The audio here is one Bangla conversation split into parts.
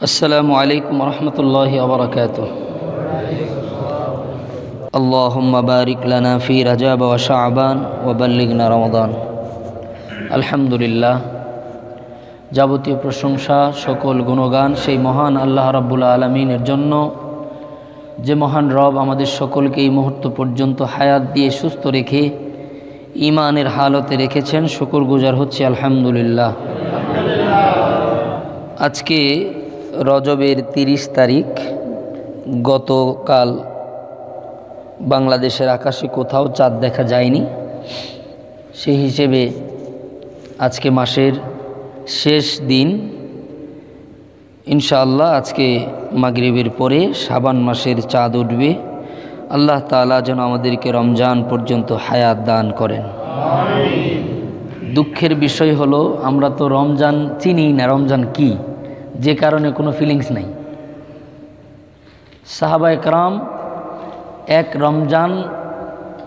السلام عليكم ورحمة الله وبركاته. اللهم بارك لنا في رجب وشعبان وبلغنا رمضان. الحمد لله. যাবতীয় প্রশংসা সকল গুণগান সেই মহান আল্লাহ রাব্বুল আলামিনের জন্য, যে মহান রব আমাদের সকলকে এই মুহূর্ত পর্যন্ত হায়াত দিয়ে সুস্থ রেখে ঈমানের হালতে রেখেছেন। শুকরগুজার হচ্ছে আলহামদুলিল্লাহ। আজকে রজবের 30 তারিখ। গতকাল বাংলাদেশের আকাশে কোথাও চাঁদ দেখা যায়নি, সেই হিসেবে আজকে মাসের শেষ দিন। ইনশাআল্লাহ আজকে মাগরিবের পরে শাবান মাসের চাঁদ উঠবে। আল্লাহ তাআলা যেন আমাদেরকে রমজান পর্যন্ত হায়াত দান করেন। দুঃখের বিষয় হলো আমরা তো রমজান চিনি না, রমজান কি, যে কারণে কোনো ফিলিংস নাই। সাহাবায়ে কেরাম এক রমজান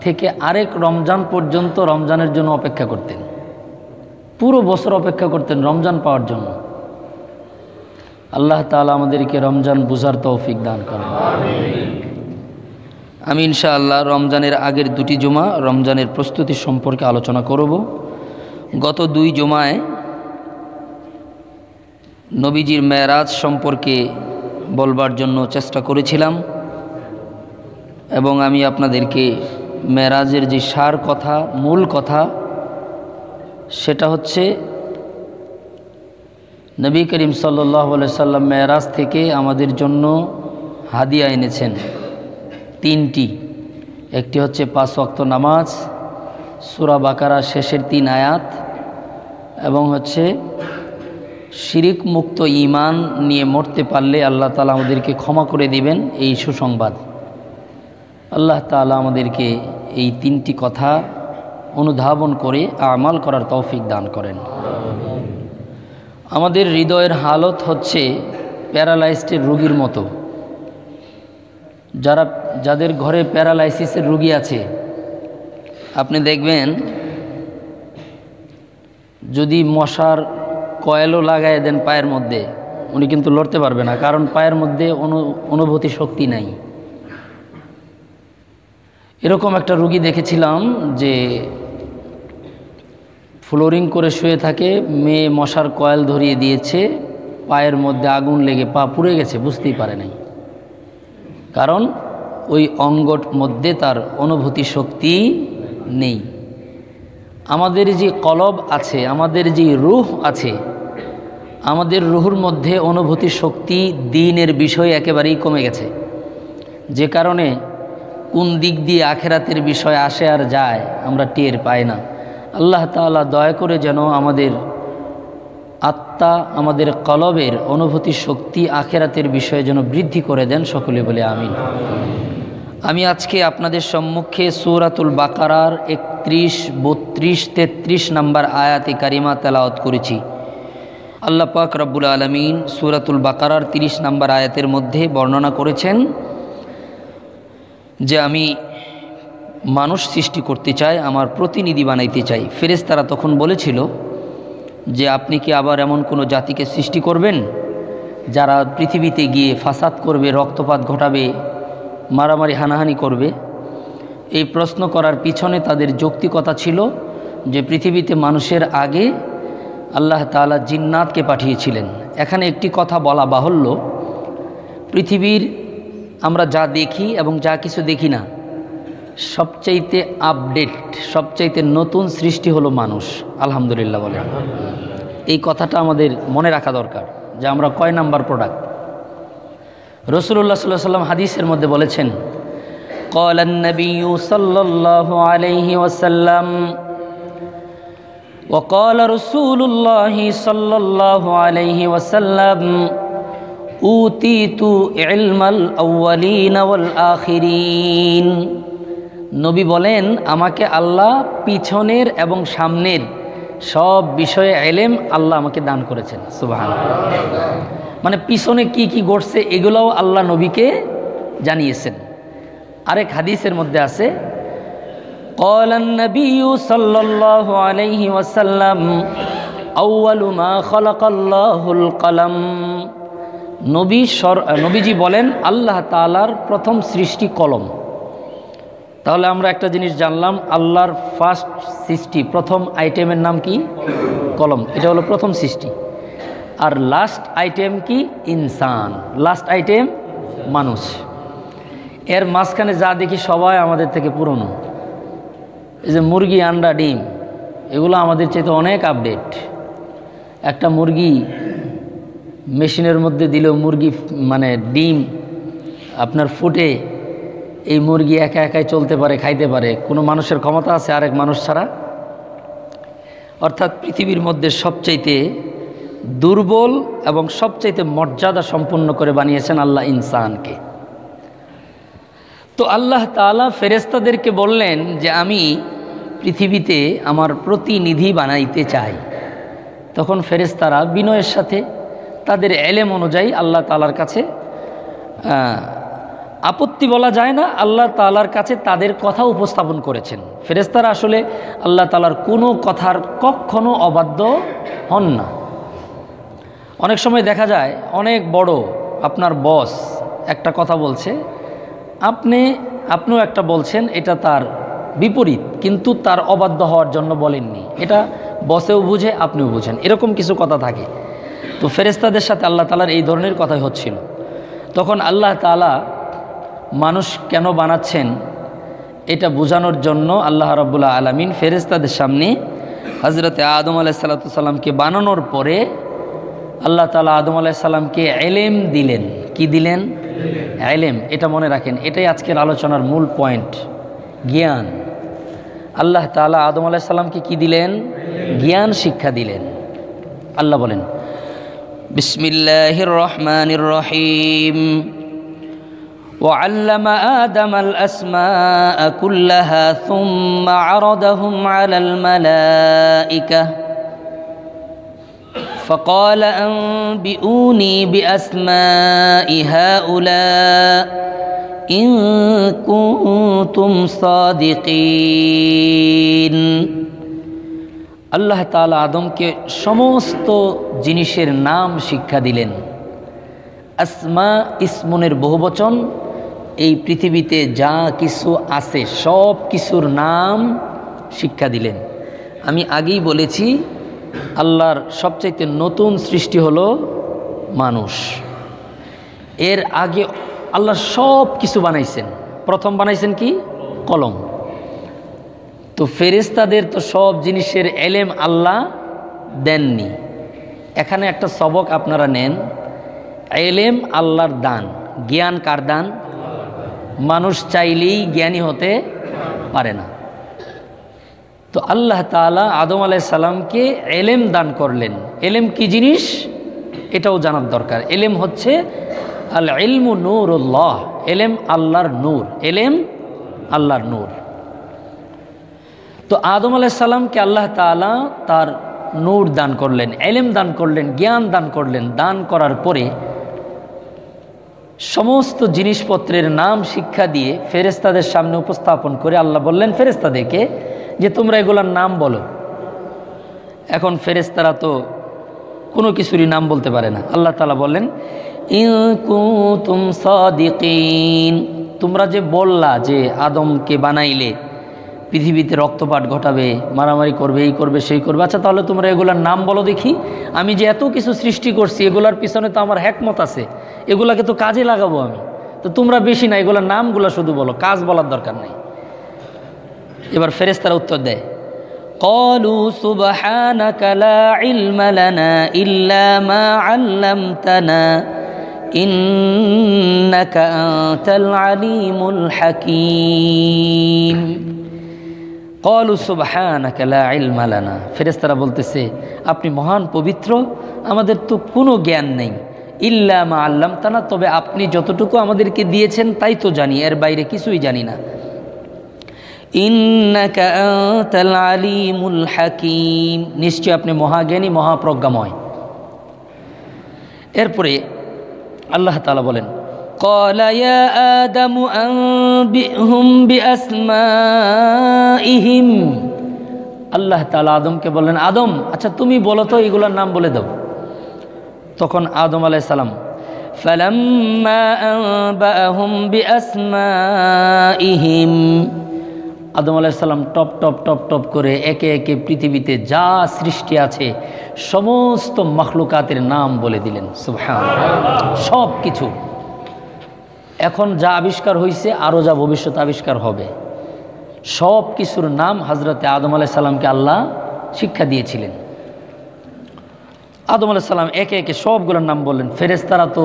থেকে আরেক রমজান পর্যন্ত রমজানের জন্য অপেক্ষা করতেন, পুরো বছর অপেক্ষা করতেন রমজান পাওয়ার জন্য। আল্লাহ তাআলা আমাদেরকে রমজান বুঝার তৌফিক দান করেন। আমি ইনশাআল্লাহ রমজানের আগের 2টি জুমা রমজানের প্রস্তুতি সম্পর্কে আলোচনা করব। গত 2 জুমায় নবীজির মেরাজ সম্পর্কে বলবার জন্য চেষ্টা করেছিলাম, এবং আমি আপনাদেরকে মেরাজের যে সার কথা, মূল কথা, সেটা হচ্ছে নবী করিম সাল্লাল্লাহু আলাইহি সাল্লাম মেরাজ থেকে আমাদের জন্য হাদিয়া এনেছেন 3টি। একটি হচ্ছে 5 ওয়াক্ত নামাজ, সূরা বাকারা শেষের 3 আয়াত, এবং হচ্ছে শিরিক মুক্ত ঈমান নিয়ে মরতে পারলে আল্লাহ তাআলা আমাদেরকে ক্ষমা করে দিবেন, এই সুসংবাদ। আল্লাহ তাআলা আমাদেরকে এই 3টি কথা অনুধাবন করে আমাল করার তৌফিক দান করেন। আমাদের হৃদয়ের হালত হচ্ছে প্যারালাইজড রোগীর মতো। যাদের ঘরে প্যারালাইসিসের রোগী আছে, আপনি দেখবেন যদি মশার কয়েলও লাগায় দেন পায়ের মধ্যে, উনি কিন্তু লড়তে পারবে না, কারণ পায়ের মধ্যে অনুভূতি শক্তি নাই। এরকম একটা রোগী দেখেছিলাম যে ফ্লোরিং করে শুয়ে থাকে, মেয়ে মশার কয়েল ধরিয়ে দিয়েছে, পায়ের মধ্যে আগুন লেগে পা পুড়ে গেছে, বুঝতেই পারে নাই, কারণ ওই অঙ্গর মধ্যে তার অনুভূতি শক্তি নেই। আমাদের যে কলব আছে, আমাদের যে রূহ আছে, আমাদের রুহুর মধ্যে অনুভূতি শক্তি দ্বীনের বিষয় একেবারেই কমে গেছে, যে কারণে কোন দিক দিয়ে আখেরাতের বিষয় আসে আর যায় আমরা টের পাই না। আল্লাহ তাআলা দয়া করে যেন আমাদের আত্মা, আমাদের কলবের অনুভূতি শক্তি আখেরাতের বিষয়ে যেন বৃদ্ধি করে দেন, সকলে বলে আমিন। আমি আজকে আপনাদের সম্মুখে সূরাতুল বাকারার 31, 32, 33 নম্বর আয়াতে কারিমা তেলাওয়াত করেছি। আল্লাহ পাক রব্বুল আলামিন সূরাতুল বাকারার 30 নম্বর আয়াতের মধ্যে বর্ণনা করেছেন যে আমি মানুষ সৃষ্টি করতে চাই, আমার প্রতিনিধি বানাইতে চাই। ফেরেশতারা তখন বলেছিল যে আপনি কি আবার এমন কোনো জাতিকে সৃষ্টি করবেন যারা পৃথিবীতে গিয়ে ফাসাদ করবে, রক্তপাত ঘটাবে, মারামারি হানাহানি করবে? এই প্রশ্ন করার পিছনে তাদের যৌক্তিকতা ছিল যে পৃথিবীতে মানুষের আগে আল্লাহ তাআলা জিন্নাতকে পাঠিয়েছিলেন। এখানে একটি কথা বলা বাহুল্য, পৃথিবীর আমরা যা দেখি এবং যা কিছু দেখি না, সবচাইতে আপডেট, সবচাইতে নতুন সৃষ্টি হলো মানুষ। আলহামদুলিল্লাহ বলেন। এই কথাটা আমাদের মনে রাখা দরকার যে আমরা কয় নাম্বার প্রোডাক্ট। রাসূলুল্লাহ সাল্লাল্লাহু আলাইহি ওয়াসাল্লাম হাদিসের মধ্যে বলেছেন, ক্বালান নাবিয়্যু সাল্লাল্লাহু আলাইহি ওয়াসাল্লাম ওয়া ক্বালা রাসূলুল্লাহি সাল্লাল্লাহু আলাইহি ওয়াসাল্লাম উতিতু ইলমাল আউয়ালিন ওয়াল আখিরিন। নবী বলেন, আমাকে আল্লাহ পিছনের এবং সামনের সব বিষয়ে ইলম আল্লাহ আমাকে দান করেছেন। সুবহানাল্লাহ। মানে পিছনে কি কি ঘটছে এগুলোও আল্লাহ নবীকে জানিয়েছেন। আরেক হাদিসের মধ্যে আছে, ক্বালান নাবিয়্যু সাল্লাল্লাহু আলাইহি ওয়াসাল্লাম আউয়ালু মা খালাকাল্লাহুল কলম নবীজি বলেন আল্লাহ তাআলার প্রথম সৃষ্টি কলম। তাহলে আমরা একটা জিনিস জানলাম, আল্লাহর ফার্স্ট সৃষ্টি, প্রথম আইটেমের নাম কি? কলম। এটা হলো প্রথম সৃষ্টি। আর লাস্ট আইটেম কি? ইনসান। লাস্ট আইটেম মানুষ। এর মাঝখানে যা দেখি সবাই আমাদের থেকে পুরনো। এই যে মুরগি, আন্ডা, ডিম, এগুলো আমাদের চাইতে অনেক আপডেট। একটা মুরগি মেশিনের মধ্যে দিলেও মুরগি মানে ডিম আপনার ফুটে, এই মুরগি একা একাই চলতে পারে, খাইতে পারে। কোনো মানুষের ক্ষমতা আছে আরেক মানুষ ছাড়া? অর্থাৎ পৃথিবীর মধ্যে সবচাইতে দুর্বল এবং সবচাইতে মর্যাদা সম্পন্ন করে বানিয়েছেন আল্লাহ ইনসানকে। তো আল্লাহ তাআলা ফেরেশতাদেরকে বললেন যে আমি পৃথিবীতে আমার প্রতিনিধি বানাইতে চাই। তখন ফেরেশতারা বিনয়ের সাথে তাদের এলেম অনুযায়ী আল্লাহ তাআলার কাছে, আপত্তি বলা যায় না, আল্লাহ তাআলার কাছে তাদের কথা উপস্থাপন করেছেন। ফেরেশতারা আসলে আল্লাহ তাআলার কোনো কথার কখনো অবাধ্য হন না। অনেক সময় দেখা যায় অনেক বড় আপনার বস একটা কথা বলছে, আপনিও একটা বলছেন, এটা তার বিপরীত, কিন্তু তার অবাধ্য হওয়ার জন্য বলেননি। এটা বসেও বুঝে, আপনিও বুঝেন, এরকম কিছু কথা থাকে। তো ফেরেশতাদের সাথে আল্লাহ তাআলার এই ধরনের কথাই হচ্ছিল। তখন আল্লাহ তাআলা মানুষ কেন বানাচ্ছেন এটা বোঝানোর জন্য আল্লাহ রাব্বুল আলামিন ফেরেশতাদের সামনে হযরতে আদম আলাইহিস সালামকে বানানোর পরে আল্লাহ তাআলা আদম আলাইহিস সালামকে ইলম দিলেন। কি দিলেন? ইলম। এটা মনে রাখেন, এটাই আজকের আলোচনার মূল পয়েন্ট, জ্ঞান। আল্লাহ তাআলা আদম আলাইহিস সালামকে কি দিলেন? জ্ঞান শিক্ষা দিলেন। আল্লাহ বলেন বিসমিল্লাহির রহমানির রহিম وعلم آدم الأسماء كلها ثم عرضهم على الملائكة فقال أنبئوني بأسماء هؤلاء إن كنتم صادقين। আল্লাহ তাআলা আদমকে সমস্ত জিনিসের নাম শিক্ষা দিলেন। আসমা ইসমনের বহুবচন, এই পৃথিবীতে যা কিছু আছে সব কিছুর নাম শিক্ষা দিলেন। আমি আগেই বলেছি আল্লাহর সবচাইতে নতুন সৃষ্টি হলো মানুষ। এর আগে আল্লাহ সব কিছু বানাইছেন। প্রথম বানাইছেন কি? কলম। তো ফেরেশতাদের তো সব জিনিসের এলেম আল্লাহ দেননি। এখানে একটা সবক আপনারা নেন, এলেম আল্লাহর দান, জ্ঞান কার দান? মানুষ চাইলেই জ্ঞানী হতে পারে না। তো আল্লাহ তাআলা আদম আলাইহিস সালামকে এলেম দান করলেন। এলেম কি জিনিস এটাও জানার দরকার। এলেম হচ্ছে আল ইলমু নূরুল্লাহ, এলেম আল্লাহর নূর, এলেম আল্লাহর নূর। তো আদম আলাইহিস সালামকে আল্লাহ তাআলা তার নূর দান করলেন, এলেম দান করলেন, জ্ঞান দান করলেন। দান করার পরে সমস্ত জিনিসপত্রের নাম শিক্ষা দিয়ে ফেরেশতাদের সামনে উপস্থাপন করে আল্লাহ বললেন ফেরেশতাদেরকে যে তোমরা এগুলোর নাম বলো। এখন ফেরেশতারা তো কোনো কিছুরই নাম বলতে পারে না। আল্লাহ তাআলা বললেন ইন কুনতুম সাদিকিন, তোমরা যে বললা যে আদমকে বানাইলে পৃথিবীতে রক্তপাত ঘটাবে, মারামারি করবে, এই করবে, সেই করবে, আচ্ছা তাহলে তোমরা এগুলার নাম বলো দেখি। আমি যে এত কিছু সৃষ্টি করছি এগুলার পিছনে তো আমার হিকমত আছে, এগুলাকে তো কাজে লাগাবো আমি। তো তোমরা বেশি না, এগুলার নামগুলো শুধু বলো, কাজ বলার দরকার নেই। এবার ফেরেশতারা উত্তর দেয় ক্বালু সুবহানাকা লা ইলমা লানা ইল্লা মা আল্লামতানা ইন্নাকা আনতাল আলিমুল হাকীম। ক্বালু সুবহানাকা লা ইলমা লানা, ফেরেশতারা বলতেছে আপনি মহান পবিত্র, আমাদের তো কোনো জ্ঞান নেই। ইল্লা মা আল্লামতানা, তবে আপনি যতটুকু আমাদেরকে দিয়েছেন তাই তো জানি, এর বাইরে কিছুই জানি না। ইন্নাকা আনতাল আলিমুল হাকীম, নিশ্চয় আপনি মহাজ্ঞানী, মহাপ্রজ্ঞাময়। এরপরে আল্লাহ তাআলা বলেন قال يا آدم أنبئهم بأسمائهم, আল্লাহ তাআলা আদমকে বললেন আদম আচ্ছা তুমি বলো তো এগুলোর নাম বলে দাও। তখন আদম আলাইহিস সালাম ফালাম্মা আনবাআহুম বিআসমাইহিম, আদম আলাইহিস সালাম টপ টপ টপ টপ করে একে একে পৃথিবীতে যা সৃষ্টি আছে সমস্ত মাখলুকাতের নাম বলে দিলেন। সুবহানাল্লাহ। সব কিছু এখন যা আবিষ্কার হয়েছে, আরও যা ভবিষ্যৎ আবিষ্কার হবে, সব কিছুর নাম হযরতে আদম আলাইহিস সালামকে আল্লাহ শিক্ষা দিয়েছিলেন। আদম আলাইহিস সালাম একে একে সবগুলোর নাম বললেন। ফেরেশতারা তো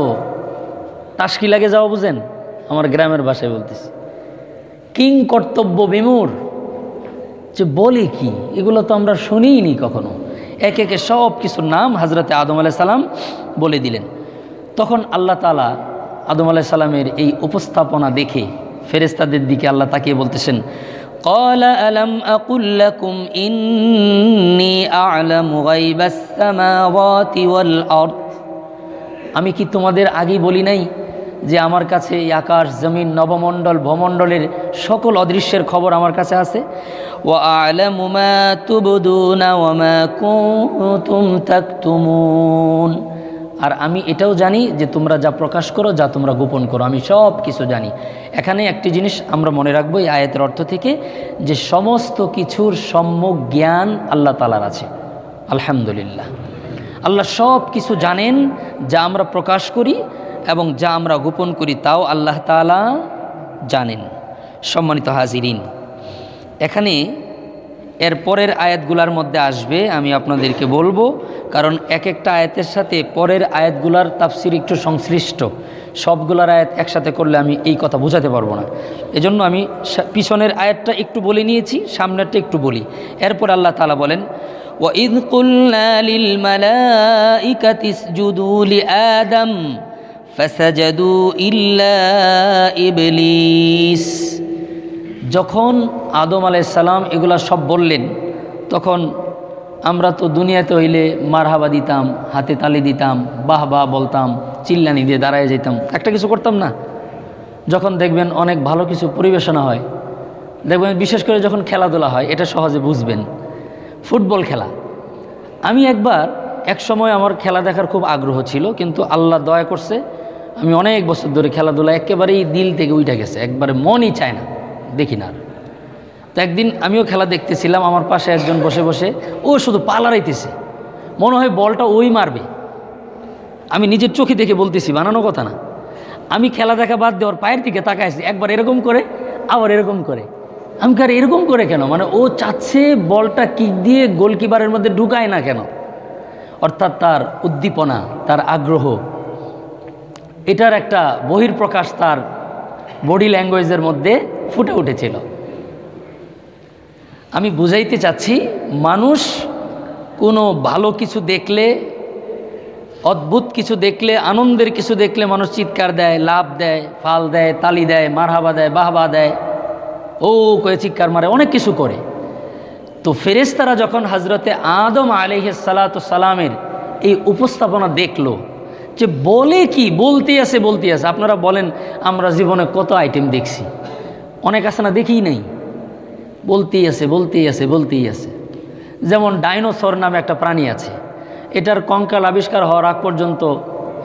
টাসকি লাগে যাওয়া, বুঝেন, আমার গ্রামের ভাষায় বলতেছি, কিং কর্তব্য বিমূঢ়, যে বলে কি, এগুলো তো আমরা শুনিনি কখনো। একে একে সব কিছুর নাম হযরতে আদম আলাইহিস সালাম বলে দিলেন। তখন আল্লাহ তাআলা আদম আলাইহিস সালামের এই উপস্থাপনা দেখে ফেরেশতাদের দিকে আল্লাহ তাকিয়ে বলতেছেন, ক্বালা আলাম আকুল লাকুম ইন্নী আ'লামু গায়বাস সামাওয়াতি ওয়াল আরদ, আমি কি তোমাদের আগেই বলি নাই যে আমার কাছে এই আকাশ, জমিন, নবমণ্ডল, ভূমণ্ডলের সকল অদৃশ্যের খবর আমার কাছে আছে। ওয়া আ'লামু মা তুবদুনা ওয়া মা কুনতুম তাকতুমুন, আর আমি এটাও জানি যে তোমরা যা প্রকাশ করো, যা তোমরা গোপন করো, আমি সব কিছু জানি। এখানে একটি জিনিস আমরা মনে রাখবো এই আয়াতের অর্থ থেকে, যে সমস্ত কিছুর সম্যক জ্ঞান আল্লাহ তাআলার আছে। আলহামদুলিল্লাহ, আল্লাহ সব কিছু জানেন, যা আমরা প্রকাশ করি এবং যা আমরা গোপন করি তাও আল্লাহ তাআলা জানেন। সম্মানিত হাজিরিন, এখানে এর পরের আয়াতগুলার মধ্যে আসবে, আমি আপনাদেরকে বলবো, কারণ এক একটা আয়াতের সাথে পরের আয়াতগুলার তাফসির একটু সংশ্লিষ্ট। সবগুলার আয়াত একসাথে করলে আমি এই কথা বোঝাতে পারবো না, এজন্য আমি পিছনের আয়াতটা একটু বলে নিয়েছি, সামনেরটা একটু বলি। এরপর আল্লাহ তাআলা বলেন, وَإِذْ قُلْنَا لِلْمَلَائِكَةِ اسْجُدُوا لِآدَمَ فَسَجَدُوا إِلَّا إِبْلِيسَ, যখন আদম আলাইহিস সালাম এগুলা সব বললেন, তখন আমরা তো দুনিয়াতে হইলে মারহাবা দিতাম, হাতে তালি দিতাম, বাহ বাহ বলতাম, চিল্লানি দিয়ে দাঁড়ায় যেতাম, একটা কিছু করতাম না। যখন দেখবেন অনেক ভালো কিছু পরিবেশনা হয়, দেখবেন বিশেষ করে যখন খেলাধুলা হয়, এটা সহজে বুঝবেন, ফুটবল খেলা। আমি এক সময় আমার খেলা দেখার খুব আগ্রহ ছিল, কিন্তু আল্লাহ দয়া করছে আমি অনেক বছর ধরে খেলাধুলা একেবারেই দিল থেকে উঠে গেছে, একবারে মনই চায় না, দেখি না। তো একদিন আমিও খেলা দেখতেছিলাম, আমার পাশে একজন বসে বসে ও শুধু পালারাইতেছে, মনে হয় বলটা ওই মারবে। আমি নিজের চোখে দেখে বলতেছি, বানানো কথা না। আমি খেলা দেখা বাদ দিয়ে ওর পায়ের দিকে তাকাইছি, একবার এরকম করে, আবার এরকম করে। আমি কার এরকম করে কেন, মানে ও চাচ্ছে বলটা কিক দিয়ে গোলকিপারের মধ্যে ঢুকায় না কেন, অর্থাৎ তার উদ্দীপনা, তার আগ্রহ, এটার একটা বহির্প্রকাশ তার বডি ল্যাঙ্গুয়েজের মধ্যে ফুটে উঠেছিল। আমি বুঝাইতে চাচ্ছি, মানুষ কোনো ভালো কিছু দেখলে, অদ্ভুত কিছু দেখলে, আনন্দের কিছু দেখলে মানুষ চিৎকার দেয়, লাভ দেয়, ফাল দেয়, তালি দেয়, মারহাবা দেয়, বাহবা দেয়, ও করে চিৎকার মারে, অনেক কিছু করে। তো ফেরেশতারা যখন হযরতে আদম আলাইহিস সালাতু সালামের এই উপস্থাপনা দেখলো, যে বলে কি, বলতেই আছে। আপনারা বলেন, আমরা জীবনে কত আইটেম দেখছি, অনেক আছে না, দেখিই নাই, বলতেই আছে। যেমন ডাইনোসর নামে একটা প্রাণী আছে, এটার কঙ্কাল আবিষ্কার হওয়ার আগ পর্যন্ত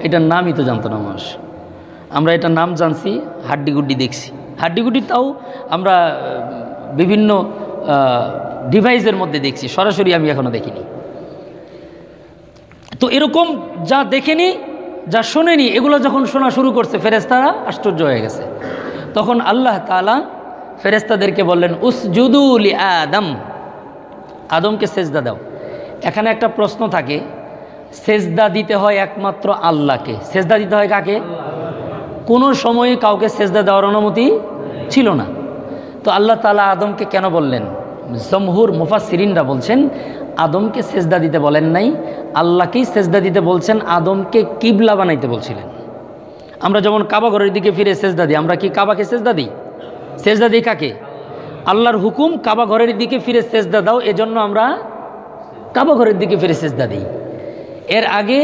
এটার নামই তো জানতো না মানুষ। আমরা এটার নাম জানছি, হাড্ডিগুড্ডি দেখছি। হাড্ডিগুড্ডি তাও আমরা বিভিন্ন ডিভাইসের মধ্যে দেখছি, সরাসরি আমি এখনো দেখিনি। তো এরকম যা দেখেনি, যা শোনেনি, এগুলো যখন শোনা শুরু করছে, ফেরেশতারা আশ্চর্য হয়ে গেছে। তখন আল্লাহ তাআলা ফেরেশতাদেরকে বললেন, উসজুদু লিআদম, আদমকে সেজদা দাও। এখানে একটা প্রশ্ন থাকে, সেজদা দিতে হয় একমাত্র আল্লাহকে, সেজদা দিতে হয় কাকে? কোনো সময় কাউকে সেজদা দেওয়ার অনুমতি ছিল না। তো আল্লাহ তাআলা আদমকে কেন বললেন? জমহুর মুফাসসিরিনরা বলছেন, আদমকে সেজদা দিতে বলেন নাই, আল্লাহকেই সেজদা দিতে বলছেন। আদমকে কিবলা বানাইতে বলছিলেন। আমরা যেমন কাবা ঘরের দিকে ফিরে সেজদা দিই, আমরা কি কাবাকে সেজদা দিই? সেজদা দিই কাকে? আল্লাহর হুকুম কাবা ঘরের দিকে ফিরে সেজদা দাও, এজন্য আমরা কাবা ঘরের দিকে ফিরে সেজদা দিই। এর আগে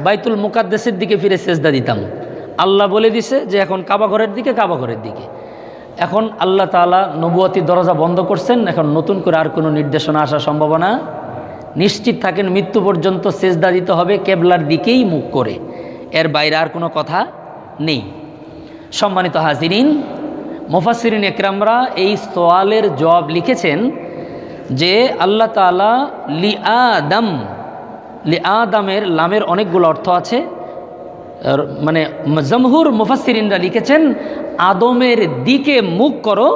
বাইতুল মুকাদ্দাসের দিকে ফিরে সেজদা দিতাম। আল্লাহ বলে দিছে যে এখন কাবা ঘরের দিকে। এখন আল্লাহ তাআলা নবুয়তির দরজা বন্ধ করছেন, এখন নতুন করে আর কোনো নির্দেশনা আসার সম্ভাবনা নিশ্চিত থাকেন। মৃত্যু পর্যন্ত সেজদা দিতে হবে কেবলার দিকেই মুখ করে, এর বাইরে আর কোনো কথা নেই। সম্মানিত হাজিরিন, মুফাসসিরিন একরামরা এই সওয়ালের জবাব লিখেছেন যে আল্লাহ তাআলা লিআদামের লামের অনেকগুলো অর্থ আছে, মানে জমহুর মুফাসসিরিনরা লিখেছেন আদমের দিকে মুখ করো,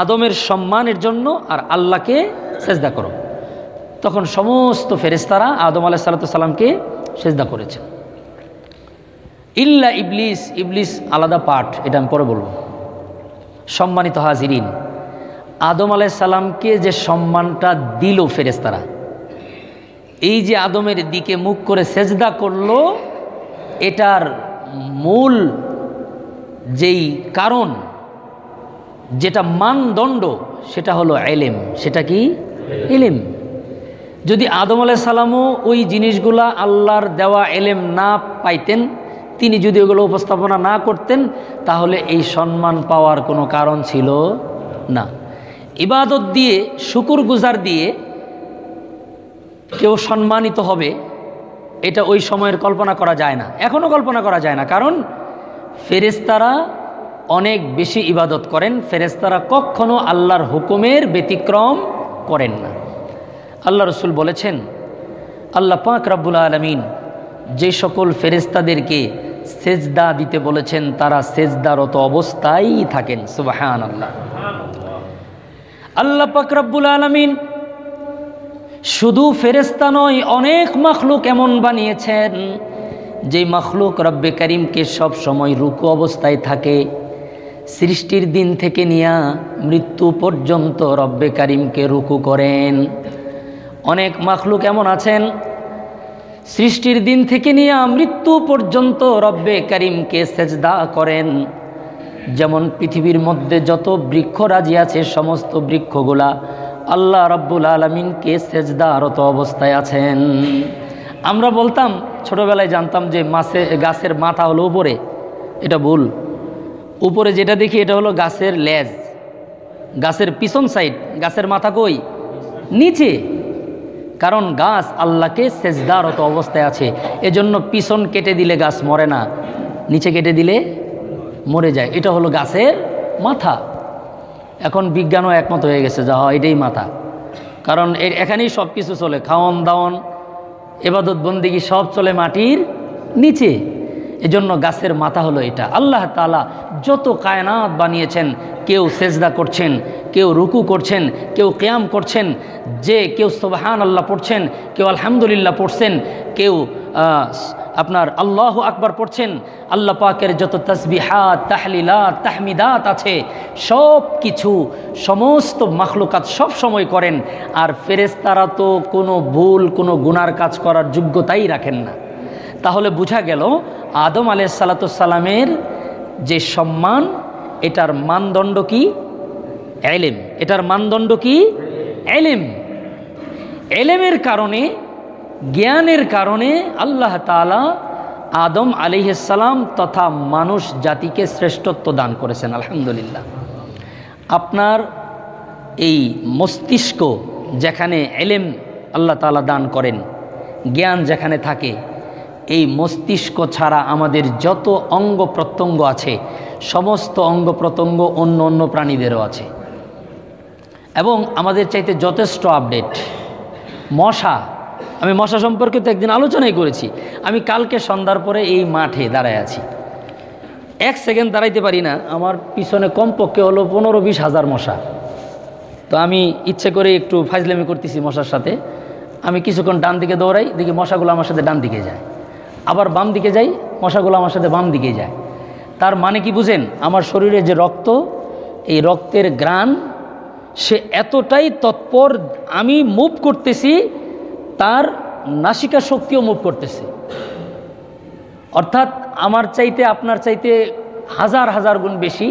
আদমের সম্মানের জন্য, আর আল্লাহকে সেজদা করো। তখন সমস্ত ফেরেশতারা আদম আলাইহিস সালামকে সেজদা করেছেন, ইল্লা ইবলিস। ইবলিস আলাদা পার্ট, এটা আমি পরে বলবো। সম্মানিত হাজিরিন, আদম আলাইহিস সালামকে যে সম্মানটা দিল ফেরেশতারা, এই যে আদমের দিকে মুখ করে সেজদা করলো, এটার মূল যেই কারণ, যেটা মানদণ্ড, সেটা হলো ইলম। সেটা কি? ইলম। যদি আদম আলাইহিস সালামও ওই জিনিসগুলা আল্লাহর দেওয়া ইলম না পাইতেন, তিনি যদি ওগুলো উপস্থাপনা না করতেন, তাহলে এই সম্মান পাওয়ার কোনো কারণ ছিল না। ইবাদত দিয়ে, শুকুর গুজার দিয়ে কেউ সম্মানিত হবে, এটা ওই সময়ের কল্পনা করা যায় না, এখনও কল্পনা করা যায় না। কারণ ফেরেশতারা অনেক বেশি ইবাদত করেন, ফেরেশতারা কখনো আল্লাহর হুকুমের ব্যতিক্রম করেন না। আল্লাহ রসুল বলেছেন, আল্লাহ পাক রব্বুল আলামিন যে সকল ফেরেশতাদেরকে সেজদা দিতে বলেছেন, তারা সেজদারত অবস্থায় থাকেন। সুবহানাল্লাহ। আল্লাহ পাক রব্বুল আলামিন শুধু ফেরেশতা নয়, অনেক মাখলুক এমন বানিয়েছেন যে মাখলুক রব্বে করিমকে সব সময় রুকু অবস্থায় থাকে। সৃষ্টির দিন থেকে নিয়ে মৃত্যু পর্যন্ত রব্বে করিমকে রুকু করেন। অনেক মাখলুক এমন আছেন, সৃষ্টির দিন থেকে নিয়ে মৃত্যু পর্যন্ত রব্বে করিমকে সেজদা করেন। যেমন পৃথিবীর মধ্যে যত বৃক্ষরাজি আছে, সমস্ত বৃক্ষগুলা আল্লাহ রাব্বুল আলামিনকে সেজদারত অবস্থায় আছেন। আমরা বলতাম, ছোটবেলায় জানতাম যে গাছের মাথা হলো উপরে, এটা ভুল। উপরে যেটা দেখি এটা হলো গাছের লেজ, গাছের পিছন সাইড, গাছের মাথা কই? নিচে। কারণ গাছ আল্লাহকে সেজদারত অবস্থায় আছে, এজন্য পিছন কেটে দিলে গাছ মরে না, নিচে কেটে দিলে মরে যায়। এটা হলো গাছের মাথা। এখন বিজ্ঞানও একমত হয়ে গেছে যে হ্যাঁ, এটাই মাথা। কারণ এখানেই সব কিছু চলে, খাওয়ন দাওয়ন, ইবাদত বন্দেগী সব চলে মাটির নিচে। এজন্য গাছের মাথা হলো এটা। আল্লাহ তাআলা যত কায়নাত বানিয়েছেন, কেউ সেজদা করছেন, কেউ রুকু করছেন, কেউ কিয়াম করছেন, যে কেউ সুবহানাল্লাহ পড়ছেন, কেউ আলহামদুলিল্লাহ পড়ছেন, কেউ আপনার আল্লাহু আকবার পড়ছেন। আল্লাহ পাকের যত তাসবিহাত, তাহলিলাত, তাহমিদাত আছে, সব কিছু সমস্ত মাখলুকাত সব সময় করেন। আর ফেরেশতারা তো কোনো ভুল, কোনো গুনার কাজ করার যোগ্যতাই রাখেন না। তাহলে বোঝা গেল আদম আলাইহিসসালামের যে সম্মান, এটার মানদণ্ড কি? ইলম। এটার মানদণ্ড কি? ইলম। ইলমের কারণে, জ্ঞানের কারণে আল্লাহ তাআলা আদম আলাইহিসসালাম তথা মানুষ জাতিকে শ্রেষ্ঠত্ব দান করেছেন। আলহামদুলিল্লাহ। আপনার এই মস্তিষ্ক যেখানে ইলম আল্লাহ তাআলা দান করেন, জ্ঞান যেখানে থাকে, এই মস্তিষ্ক ছাড়া আমাদের যত অঙ্গ প্রত্যঙ্গ আছে, সমস্ত অঙ্গ প্রত্যঙ্গ অন্য অন্য প্রাণীদেরও আছে, এবং আমাদের চাইতে যথেষ্ট আপডেট। মশা, আমি মশা সম্পর্কে তো একদিন আলোচনাই করেছি। আমি কালকে সন্ধ্যার পরে এই মাঠে দাঁড়ায় আছি, 1 সেকেন্ড দাঁড়াইতে পারি না, আমার পিছনে কমপক্ষে হলো 15-20 হাজার মশা। তো আমি ইচ্ছে করে একটু ফাজলামি করতেছি মশার সাথে। আমি কিছুক্ষণ ডান দিকে দৌড়াই, দেখি মশাগুলো আমার সাথে ডান দিকে যায়, আবার বাম দিকে যাই, মশাগুলো আমার সাথে বাম দিকে যায়। তার মানে কি বুঝেন? আমার শরীরে যে রক্ত, এই রক্তের ঘ্রাণ সে এতটাই তৎপর, আমি মুভ করতেছি, তার নাসিকা শক্তিও মুভ করতেছে। অর্থাৎ আমার চাইতে, আপনার চাইতে হাজার হাজার গুণ বেশি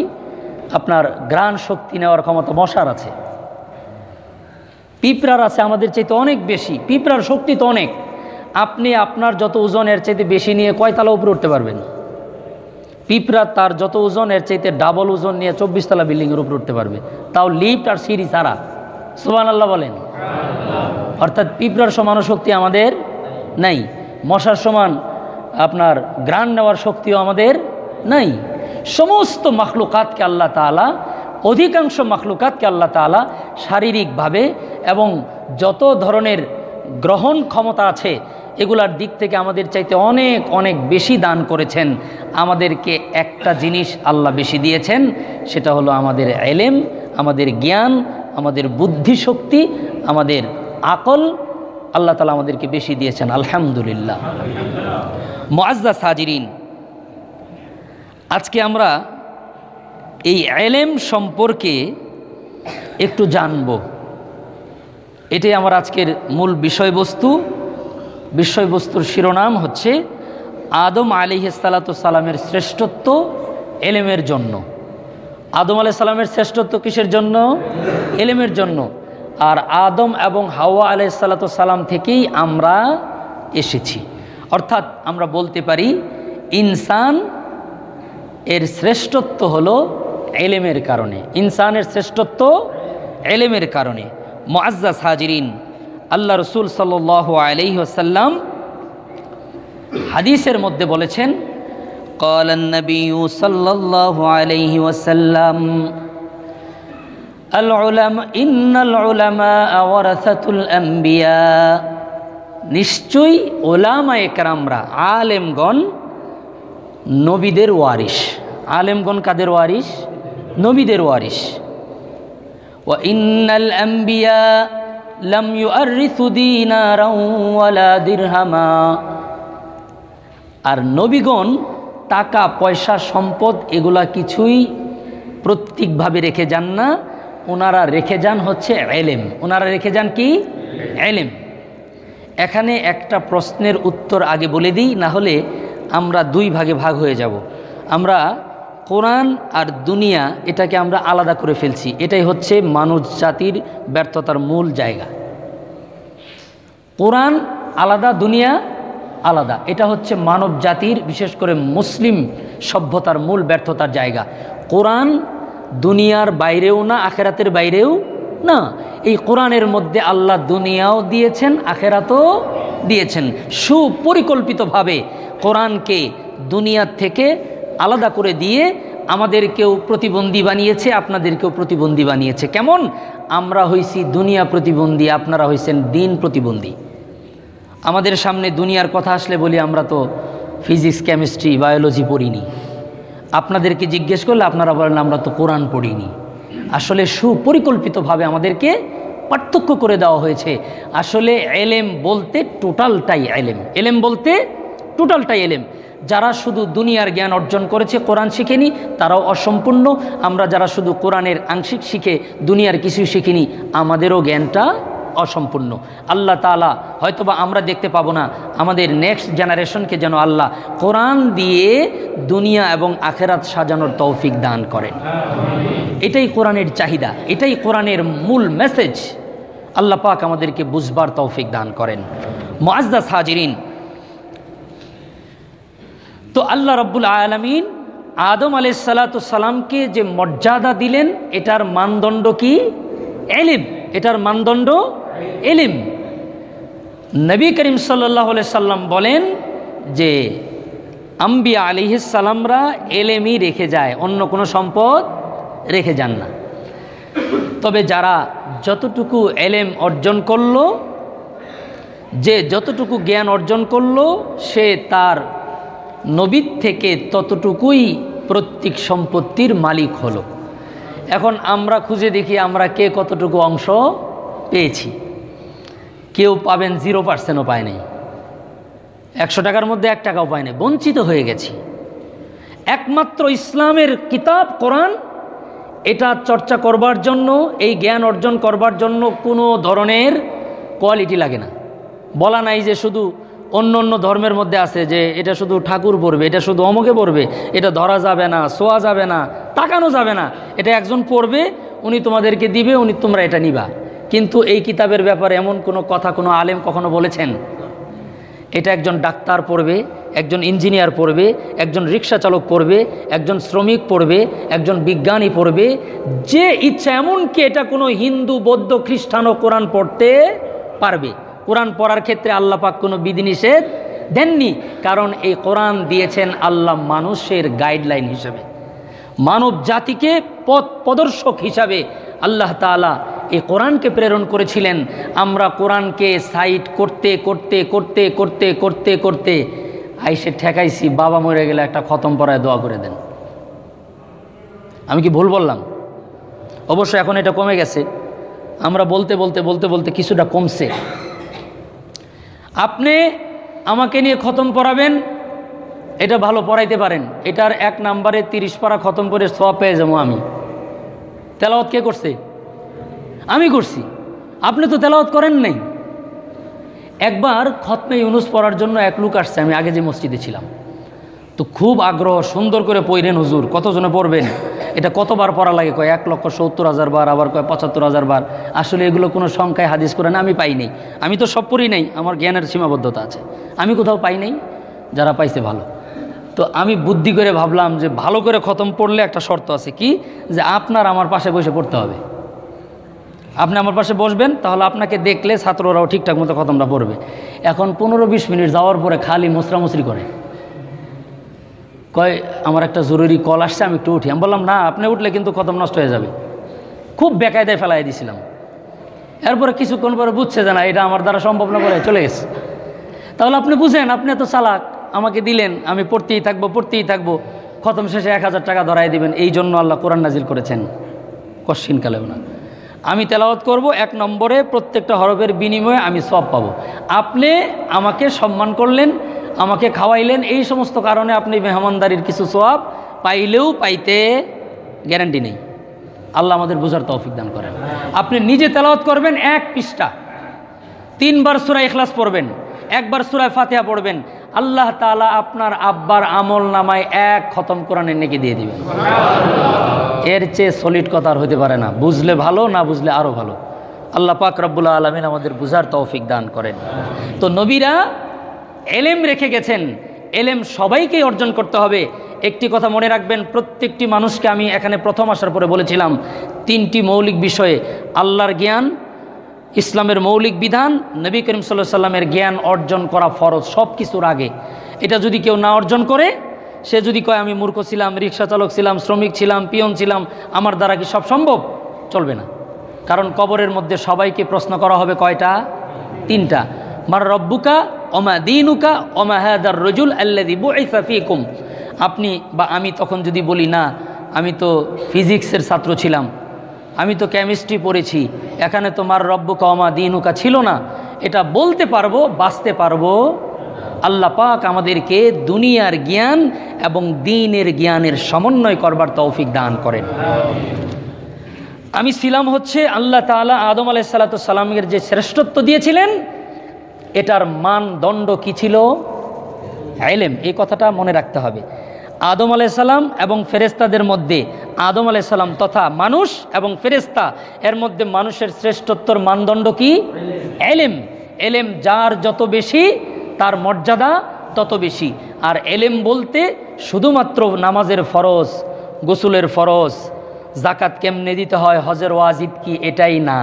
আপনার ঘ্রাণ শক্তি নেওয়ার ক্ষমতা মশার আছে। পিঁপড়ার আছে আমাদের চাইতে অনেক বেশি। পিঁপড়ার শক্তি তো অনেক। আপনি আপনার যত ওজন এর চাইতে বেশি নিয়ে কয়তলা উপরে উঠতে পারবেন? পিঁপড়া তার যত ওজন এর চাইতে ডাবল ওজন নিয়ে 24 তলা বিল্ডিংয়ের উপরে উঠতে পারবে, তাও লিফট আর সিঁড়ি ছাড়া। সুবহানাল্লাহ বলেন। অর্থাৎ পিঁপড়ার সমান শক্তি আমাদের নাই, মশার সমান আপনার ঘ্রাণ নেওয়ার শক্তিও আমাদের নাই। সমস্ত মাখলুকাতকে আল্লাহ তাআলা, অধিকাংশ মাখলুকাতকে আল্লাহ তাআলা শারীরিকভাবে এবং যত ধরনের গ্রহণ ক্ষমতা আছে এগুলার দিক থেকে আমাদের চাইতে অনেক অনেক বেশি দান করেছেন। আমাদেরকে একটা জিনিস আল্লাহ বেশি দিয়েছেন, সেটা হলো আমাদের ইলম, আমাদের জ্ঞান, আমাদের বুদ্ধিশক্তি, আমাদের আকল। আল্লাহ তাআলা আমাদেরকে বেশি দিয়েছেন, আলহামদুলিল্লাহ। মুআজ্জাজ হাজিরিন, আজকে আমরা এই ইলম সম্পর্কে একটু জানব। এটাই আমার আজকের মূল বিষয়বস্তু। বিষয়বস্তুর শিরোনাম হচ্ছে আদম আলাইহিসসালামের শ্রেষ্ঠত্ব ইলমের জন্য। আদম আলাইহিস সালামের শ্রেষ্ঠত্ব কিসের জন্য? ইলমের জন্য। আর আদম এবং হাওয়া আলাইহিসসালাম থেকেই আমরা এসেছি। অর্থাৎ আমরা বলতে পারি ইনসান এর শ্রেষ্ঠত্ব হলো ইলমের কারণে। ইনসানের শ্রেষ্ঠত্ব ইলমের কারণে। মুআজ্জাজ হাজিরিন, আল্লাহ রসুল সাল্লাল্লাহু আলাইহি ওয়াসাল্লাম হাদিসের মধ্যে বলেছেন, قال النبي صلى الله عليه وسلم العلماء إن العلماء ورثة الأنبياء। নিশ্চয়ই উলামায়ে কেরামরা, আলেমগণ নবীদের ওয়ারিস। আলেমগণ কাদের ওয়ারিস? নবীদের ওয়ারিস। ওয়া ইন্নাল আম্বিয়া লাম ইউআররিসু দীনারাও ওয়ালা দিরহামা। আর নবীগণ টাকা পয়সা সম্পদ এগুলা কিছুই প্রত্যেকভাবে রেখে যান না। ওনারা রেখে যান হচ্ছে ইলম। ওনারা রেখে যান কি? ইলম। এখানে একটা প্রশ্নের উত্তর আগে বলে দিই, না হলে আমরা দুই ভাগে ভাগ হয়ে যাব। আমরা কোরআন আর দুনিয়া এটাকে আমরা আলাদা করে ফেলছি। এটাই হচ্ছে মানুষ জাতির ব্যর্থতার মূল জায়গা। কোরআন আলাদা, দুনিয়া আলাদা। এটা হচ্ছে মানব জাতির, বিশেষ করে মুসলিম সভ্যতার মূল ব্যর্থতার জায়গা। কোরআন দুনিয়ার বাইরেও না, আখেরাতের বাইরেও না। এই কোরআনের মধ্যে আল্লাহ দুনিয়াও দিয়েছেন, আখেরাতও দিয়েছেন। সুপরিকল্পিতভাবে কোরআনকে দুনিয়ার থেকে আলাদা করে দিয়ে আমাদেরকেও প্রতিবন্ধী বানিয়েছে, আপনাদেরকেও প্রতিবন্ধী বানিয়েছে। কেমন? আমরা হইছি দুনিয়া প্রতিবন্ধী, আপনারা হইছেন দিন প্রতিবন্ধী। আমাদের সামনে দুনিয়ার কথা আসলে বলি আমরা তো ফিজিক্স, কেমিস্ট্রি, বায়োলজি পড়িনি। আপনাদেরকে জিজ্ঞেস করলে আপনারা বলেন আমরা তো কোরআন পড়িনি। আসলে সুপরিকল্পিতভাবে আমাদেরকে পার্থক্য করে দেওয়া হয়েছে। আসলে ইলম বলতে টোটালটাই ইলম। ইলম বলতে টোটালটাই ইলম। যারা শুধু দুনিয়ার জ্ঞান অর্জন করেছে, কোরআন শিখেনি, তারাও অসম্পূর্ণ। আমরা যারা শুধু কোরআনের আংশিক শিখে দুনিয়ার কিছুই শিখিনি, আমাদেরও জ্ঞানটা অসম্পূর্ণ। আল্লাহ তাআলা হয়তোবা আমরা দেখতে পাবো না, আমাদের নেক্সট জেনারেশনকে যেন আল্লাহ কোরআন দিয়ে দুনিয়া এবং আখেরাত সাজানোর তৌফিক দান করেন। এটাই কোরআনের চাহিদা, এটাই কোরআনের মূল মেসেজ। আল্লাহ পাক আমাদেরকে বুঝবার তৌফিক দান করেন। মুআজ্জাজ হাজিরিন, তো আল্লাহ রাব্বুল আলামিন আদম আলাইহিসসালামকে যে মর্যাদা দিলেন, এটার মানদণ্ড কি? ইলম। এটার মানদণ্ড ইলম। নবী করিম সাল্লাল্লাহু আলাইহি সাল্লাম বলেন যে আম্বিয়া আলাইহিসসালামরা ইলমই রেখে যায়, অন্য কোনো সম্পদ রেখে যান না। তবে যারা যতটুকু ইলম অর্জন করলো, যে যতটুকু জ্ঞান অর্জন করলো, সে তার নবীর থেকে ততটুকুই প্রত্যেক সম্পত্তির মালিক হলো। এখন আমরা খুঁজে দেখি আমরা কে কতটুকু অংশ পেয়েছি। কেউ পাবেন 0%ও পায় নাই, 100 টাকার মধ্যে 1 টাকাও পায় নাই, বঞ্চিত হয়ে গেছি। একমাত্র ইসলামের কিতাব কোরআন, এটা চর্চা করবার জন্য, এই জ্ঞান অর্জন করবার জন্য কোনো ধরনের কোয়ালিটি লাগে না। বলা নাই যে শুধু অন্য অন্য ধর্মের মধ্যে আছে যে এটা শুধু ঠাকুর পড়বে, এটা শুধু অমুকে পড়বে, এটা ধরা যাবে না, ছোঁয়া যাবে না, তাকানো যাবে না। এটা একজন পড়বে, উনি তোমাদেরকে দিবে, তোমরা এটা নিবা। কিন্তু এই কিতাবের ব্যাপারে এমন কোনো কথা কোনো আলেম কখনো বলেছেন? এটা একজন ডাক্তার পড়বে, একজন ইঞ্জিনিয়ার পড়বে, একজন রিক্সা চালক পড়বে, একজন শ্রমিক পড়বে, একজন বিজ্ঞানী পড়বে, যে ইচ্ছা। এমনকি এটা কোনো হিন্দু, বৌদ্ধ, খ্রিস্টানও কোরআন পড়তে পারবে। কোরআন পড়ার ক্ষেত্রে আল্লাহ পাক কোনো বিধিনিষেধ দেননি, কারণ এই কোরআন দিয়েছেন আল্লাহ মানুষের গাইডলাইন হিসেবে, মানব জাতিকে পথ প্রদর্শক হিসাবে আল্লাহ তাআলা এই কোরআনকে প্রেরণ করেছিলেন। আমরা কোরআনকে সাইড করতে করতে করতে করতে করতে করতে আইসে ঠেকাইছি বাবা মরে গেলে একটা খতম পড়ায় দোয়া করে দেন। আমি কি ভুল বললাম? অবশ্য এখন এটা কমে গেছে, আমরা বলতে বলতে বলতে বলতে কিছুটা কমছে। আপনি আমাকে নিয়ে খতম পড়াবেন, এটা ভালো পড়াইতে পারেন, এটার 1 নম্বরে 30 পারা খতম করে সওয়াব পেয়ে যাবো আমি। তেলাওয়াত কে করছে? আমি করছি, আপনি তো তেলাওয়াত করেন নাই। একবার খতমে ইউনুস পড়ার জন্য এক লোক আসছে, আমি আগে যে মসজিদে ছিলাম, তো খুব আগ্রহ, সুন্দর করে পড়লেন, হুজুর কতজনে পড়বেন, এটা কতবার পড়া লাগে? কয় 1,70,000 বার, আবার কয় 75,000 বার। আসলে এগুলো কোনো সংখ্যায় হাদিস করে না, আমি পাই নাই, আমি তো সব পড়ি নাই, আমার জ্ঞানের সীমাবদ্ধতা আছে, আমি কোথাও পাই নাই, যারা পাইছে ভালো। তো আমি বুদ্ধি করে ভাবলাম যে ভালো করে খতম পড়লে একটা শর্ত আছে, কি যে আপনার আমার পাশে বসে পড়তে হবে। আপনি আমার পাশে বসবেন, তাহলে আপনাকে দেখলে ছাত্ররাও ঠিকঠাক মতো খতমটা পড়বে। এখন 15-20 মিনিট যাওয়ার পরে খালি মোসরামুসরি করে, কয় আমার একটা জরুরি কল আসছে, আমি একটু উঠি। আমি বললাম না, আপনি উঠলে কিন্তু খতম নষ্ট হয়ে যাবে। খুব বেকায়দায় ফেলাই দিয়েছিলাম। এরপরে কিছুক্ষণ পরে বুঝছে যে না, এটা আমার দ্বারা সম্ভব না, করে চলে গেছে। তাহলে আপনি বুঝেন, আপনি এত চালাক, আমাকে দিলেন, আমি পড়তেই থাকবো, খতম শেষে 1000 টাকা ধরাই দিবেন। এই জন্য আল্লাহ কোরআন নাজিল করেছেন, কশ্চিনকালেও না। আমি তেলাওয়াত করব, 1 নম্বরে প্রত্যেকটা হরফের বিনিময়ে আমি সওয়াব পাবো। আপনি আমাকে সম্মান করলেন, আমাকে খাওয়াইলেন, এই সমস্ত কারণে আপনি মেহমানদারির কিছু সওয়াব পাইলেও পাইতে গ্যারান্টি নেই। আল্লাহ আমাদের বুঝার তৌফিক দান করেন। আপনি নিজে তেলাওয়াত করবেন 1 পৃষ্ঠা, 3 বার সূরা ইখলাস পড়বেন, 1 বার সূরা ফাতিহা পড়বেন, আল্লাহ তাআলা আপনার আব্বার আমল নামায় 1 খতম কোরআনের নেকি দিয়ে দিবেন। এর চেয়ে সলিড কথা আর হতে পারে না। বুঝলে ভালো, না বুঝলে আরও ভালো। আল্লাহ পাক রব্বুল আলামিন আমাদের বুঝার তৌফিক দান করেন। তো নবীরা এলেম রেখে গেছেন, এলেম সবাইকেই অর্জন করতে হবে। একটি কথা মনে রাখবেন, প্রত্যেকটি মানুষকে, আমি এখানে প্রথম আসার পরে বলেছিলাম, 3টি মৌলিক বিষয়ে, আল্লাহর জ্ঞান, ইসলামের মৌলিক বিধান, নবী করিম সাল্লাল্লাহু আলাইহি সাল্লামের জ্ঞান অর্জন করা ফরজ সব কিছুর আগে। এটা যদি কেউ না অর্জন করে, সে যদি কয় আমি মূর্খ ছিলাম, রিক্সা চালক ছিলাম, শ্রমিক ছিলাম, পিয়ন ছিলাম, আমার দ্বারা কি সব সম্ভব? চলবে না। কারণ কবরের মধ্যে সবাইকে প্রশ্ন করা হবে কয়টা? 3টা। মার রব্বুকা ওমা দীনুকা ওমা হাদার রাজুল আল্লাযী বুইসা ফীকুম। আপনি বা আমি তখন যদি বলি না, আমি তো ফিজিক্সের ছাত্র ছিলাম, আমি তো কেমিস্ট্রি পড়েছি, এখানে তো মার রব্বুকা ওমা দীনুকা ছিল না, এটা বলতে পারবো, বাঁচতে পারবো। আল্লাহ পাক আমাদেরকে দুনিয়ার জ্ঞান এবং দ্বীনের জ্ঞানের সমন্বয় করবার তৌফিক দান করেন। আমি ছিলাম হচ্ছে আল্লাহ তাআলা আদম আলাইহিস সালাতু সালামের যে শ্রেষ্ঠত্ব দিয়েছিলেন, এটার মানদণ্ড কি ছিল? ইলম। এই কথাটা মনে রাখতে হবে। আদম আলাইহিস সালাম এবং ফেরেশতাদের মধ্যে, আদম আলাইহিস সালাম তথা মানুষ এবং ফেরেশতা, এর মধ্যে মানুষের শ্রেষ্ঠত্বর মানদণ্ড কি? ইলম। ইলম যার যত বেশি, তার মর্যাদা তত বেশি। আর ইলম বলতে শুধুমাত্র নামাজের ফরজ, গোসলের ফরজ, যাকাত কেমনে দিতে হয়, হজের ওয়াজিব কি, এটাই না।